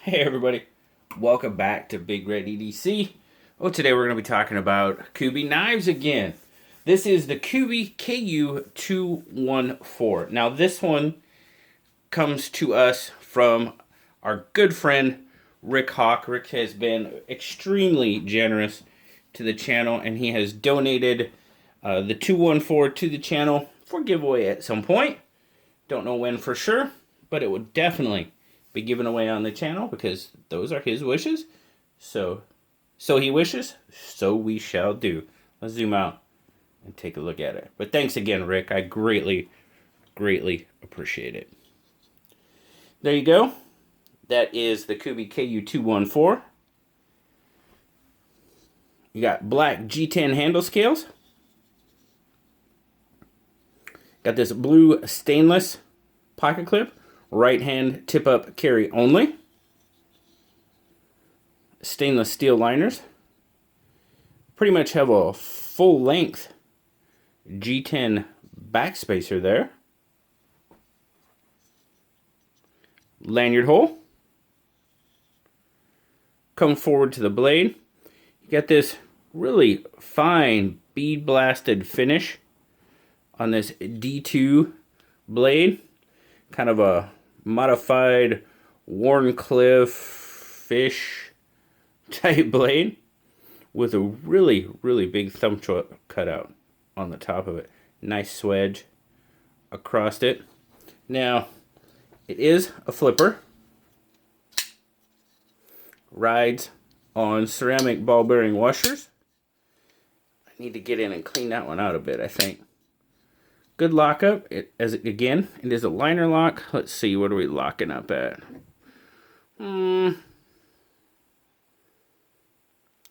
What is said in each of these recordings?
Hey everybody, welcome back to Big Red EDC. Oh, today we're going to be talking about Kubey knives again. This is the Kubey KU214. Now this one comes to us from our good friend Rick Hawk. Rick has been extremely generous to the channel and he has donated the 214 to the channel for giveaway at some point. Don't know when for sure, but it will definitely be given away on the channel because those are his wishes. So he wishes, so we shall do. Let's zoom out and take a look at it. But thanks again, Rick. I greatly appreciate it. There you go. That is the Kubey KU214. You got black G10 handle scales. Got this blue stainless pocket clip. Right hand tip up carry only. Stainless steel liners. Pretty much have a full length G10 backspacer there. Lanyard hole. Come forward to the blade. You got this really fine bead blasted finish on this D2 blade. Kind of a modified Warncliffe fish type blade with a really big thumb choke cutout on the top of it. Nice swedge across it. Now, it is a flipper. Rides on ceramic ball bearing washers. I need to get in and clean that one out a bit, I think. Good lockup. It is a liner lock. Let's see, what are we locking up at?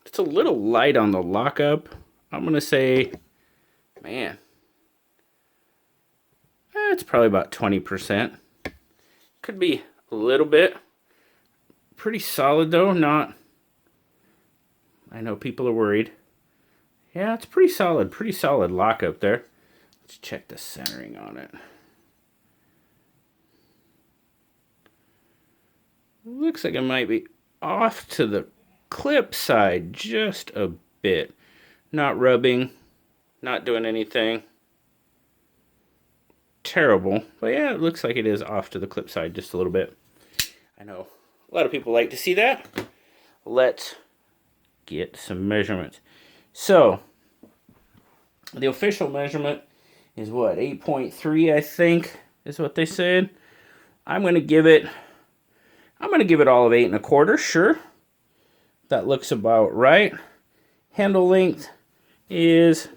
It's a little light on the lockup. I'm gonna say, man, it's probably about 20%. Could be a little bit. Pretty solid though. Not. I know people are worried. Yeah, it's pretty solid. Pretty solid lockup there. Let's check the centering on it. Looks like it might be off to the clip side just a bit. Not rubbing, not doing anything terrible. But yeah, it looks like it is off to the clip side just a little bit. I know a lot of people like to see that. Let's get some measurements. So, the official measurement is what, 8.3, I think, is what they said. I'm gonna give it all of 8 1/4, sure. That looks about right. Handle length is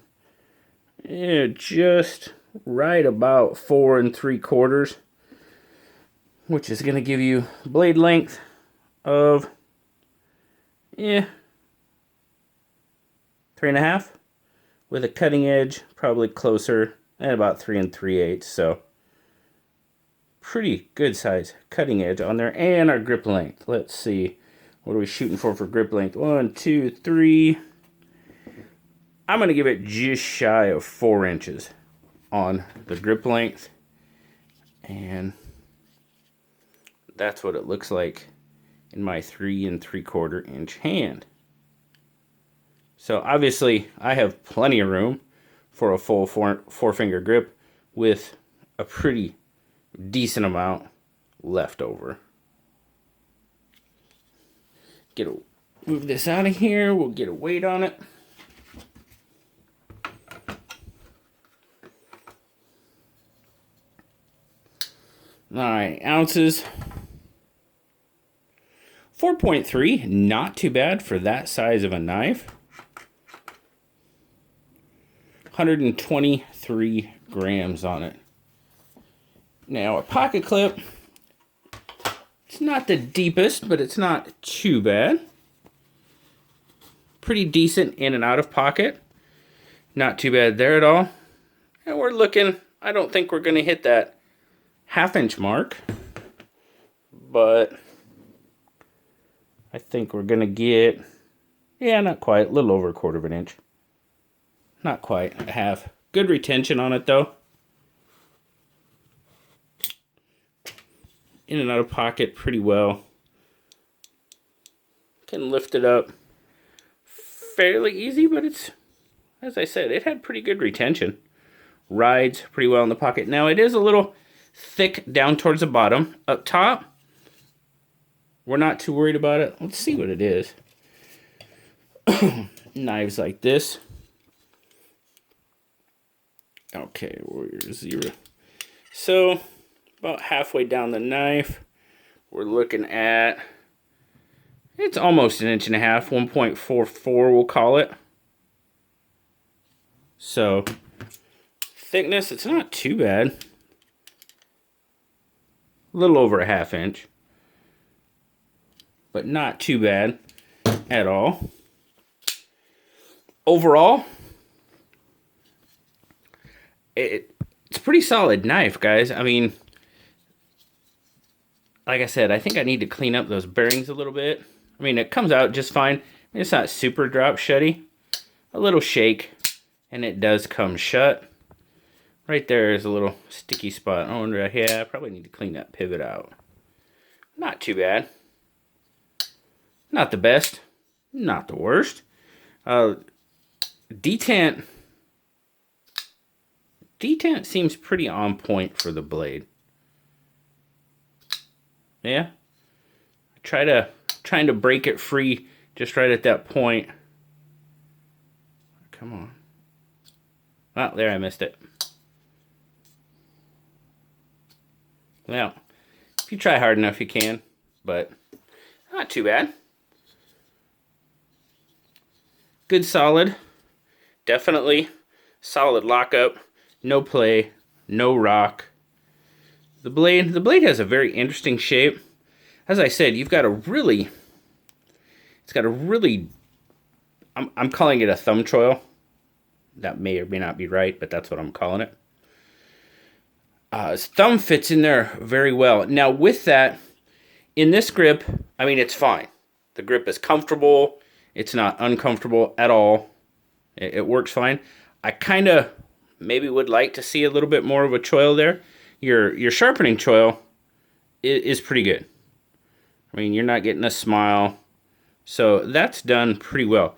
just right about 4 3/4, which is gonna give you blade length of 3.5, with a cutting edge probably closer at about 3 3/8. So pretty good size cutting edge on there. And our grip length. Let's see. What are we shooting for grip length? 1, 2, 3. I'm going to give it just shy of 4 inches on the grip length. And that's what it looks like in my 3 3/4 inch hand. So obviously I have plenty of room for a full four finger grip with a pretty decent amount left over. Move this out of here. We'll get a weight on it. All right, ounces. 4.3, not too bad for that size of a knife. 123 grams on it. Now a pocket clip, it's not the deepest, but it's not too bad. Pretty decent in and out of pocket. Not too bad there at all. And we're looking, I don't think we're gonna hit that 1/2 inch mark, but I think we're gonna get, not quite, a little over 1/4 inch. Not quite a half. Good retention on it though. In and out of pocket pretty well. can lift it up fairly easy, but it's, as I said, it had pretty good retention. Rides pretty well in the pocket. Now it is a little thick down towards the bottom. Up top, we're not too worried about it. Let's see what it is. Knives like this. Okay, Warrior 0. So, about halfway down the knife, we're looking at, it's almost 1.5 inches, 1.44 we'll call it. So, thickness, it's not too bad. A little over 1/2 inch. But not too bad at all. Overall, it's a pretty solid knife, guys. I mean, like I said, I think I need to clean up those bearings a little bit. I mean, it comes out just fine. I mean, it's not super drop shutty. A little shake, and it does come shut. Right there is a little sticky spot. I wonder, yeah, I probably need to clean that pivot out. Not too bad. Not the best. Not the worst. Detent seems pretty on point for the blade. Yeah. Trying to break it free just right at that point. Come on. Oh, there, I missed it. Well, if you try hard enough, you can, but not too bad. Good solid. Definitely solid lockup. No play, no rock. The blade has a very interesting shape. As I said, you've got a really, it's got a really, I'm calling it a thumb choil. That may or may not be right, but that's what I'm calling it. His thumb fits in there very well. Now with that, in this grip, I mean, it's fine. The grip is comfortable. It's not uncomfortable at all. It works fine. I kind of maybe would like to see a little bit more of a choil there. Your sharpening choil is pretty good. I mean, you're not getting a smile. So that's done pretty well.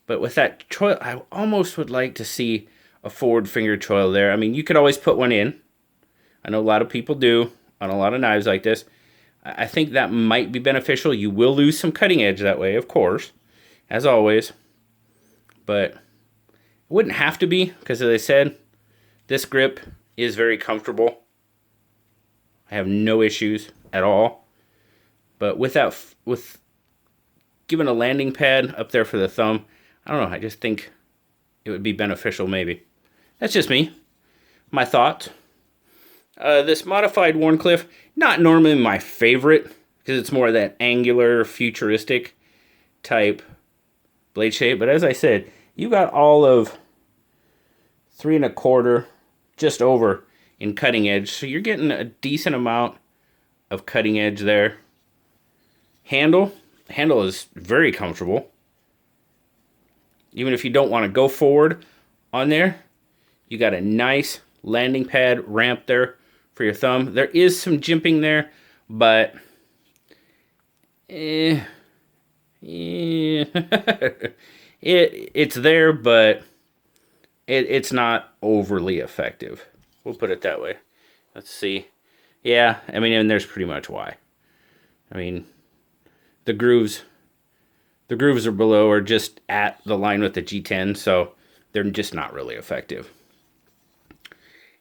But with that choil, I almost would like to see a forward finger choil there. I mean, you could always put one in. I know a lot of people do on a lot of knives like this. I think that might be beneficial. You will lose some cutting edge that way, of course, as always. But it wouldn't have to be, because as I said, this grip is very comfortable. I have no issues at all. But with giving a landing pad up there for the thumb, I don't know, I just think it would be beneficial maybe. That's just me. My thoughts. This modified Wharncliffe, not normally my favorite, because it's more of that angular, futuristic type blade shape. But as I said, you got all of 3 1/4, just over in cutting edge. So you're getting a decent amount of cutting edge there. Handle is very comfortable. Even if you don't want to go forward on there, you got a nice landing pad ramp there for your thumb. There is some jimping there, but it's there, but it's not overly effective. We'll put it that way. Let's see. Yeah, I mean, and there's pretty much why. I mean, the grooves are below or just at the line with the G10, so they're just not really effective.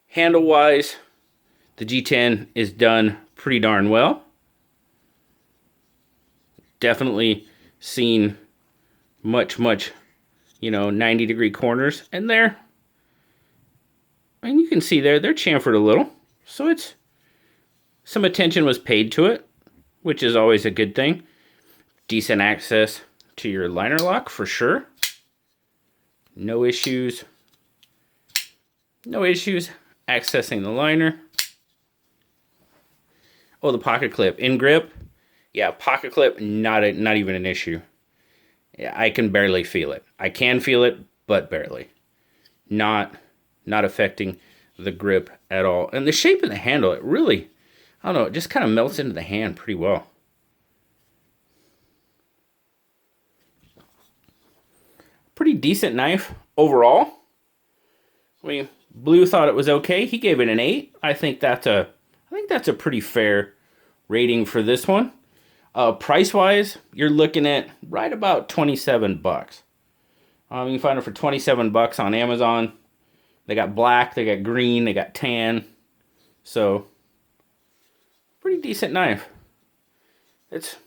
Handle-wise, the G10 is done pretty darn well. Definitely seen much, 90-degree corners. And there, and you can see they're chamfered a little. So it's, some attention was paid to it, which is always a good thing. Decent access to your liner lock for sure. No issues. No issues accessing the liner. Oh, the pocket clip. In grip, yeah, pocket clip, not even an issue. Yeah, I can barely feel it. I can feel it, but barely. Not affecting the grip at all. And the shape of the handle, it really, I don't know, it just kind of melts into the hand pretty well. pretty decent knife overall. I mean, Blue thought it was okay. He gave it an 8. I think that's a pretty fair rating for this one. Price-wise, you're looking at right about 27 bucks. You can find it for 27 bucks on Amazon. They got black, they got green, they got tan. So, pretty decent knife. It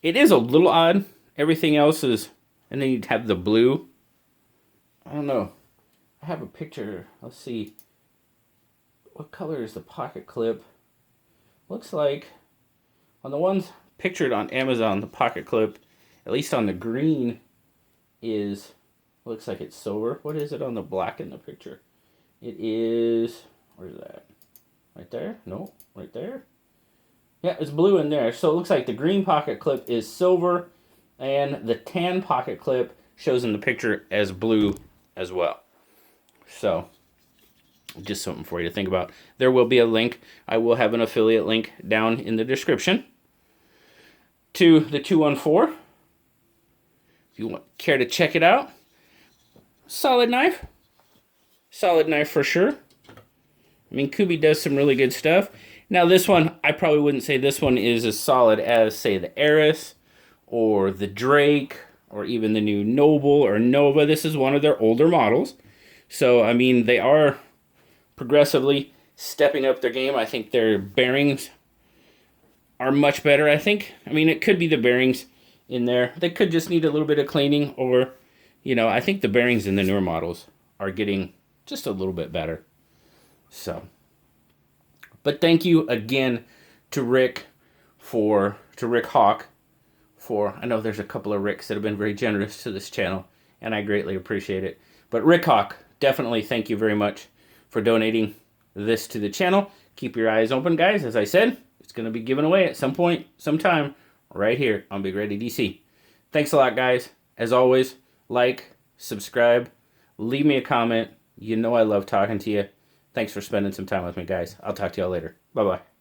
is a little odd. Everything else is, and then you'd have the blue. I don't know. I have a picture. Let's see. What color is the pocket clip? Looks like on the ones pictured on Amazon, the pocket clip, at least on the green, looks like it's silver. What is it on the black in the picture? It is, where's that? Right there? No, right there. Yeah, it's blue in there. So it looks like the green pocket clip is silver, and the tan pocket clip shows in the picture as blue as well. So, just something for you to think about. There will be a link. I will have an affiliate link down in the description to the 214. If you care to check it out. Solid knife. Solid knife for sure. I mean, Kubey does some really good stuff. Now this one, I probably wouldn't say this one is as solid as, say, the Eris or the Drake or even the new Noble or Nova. This is one of their older models. So, I mean, they are progressively stepping up their game. I think their bearings are much better, I think. I mean, it could be the bearings in there. They could just need a little bit of cleaning, or, you know, I think the bearings in the newer models are getting just a little bit better. So, but thank you again to Rick Hawk for, I know there's a couple of Ricks that have been very generous to this channel, and I greatly appreciate it. But Rick Hawk, definitely thank you very much for donating this to the channel. Keep your eyes open, guys. As I said, it's going to be given away at some point, sometime, right here on Big Ready DC. Thanks a lot, guys. As always, like, subscribe, leave me a comment. You know I love talking to you. Thanks for spending some time with me, guys. I'll talk to y'all later. Bye-bye.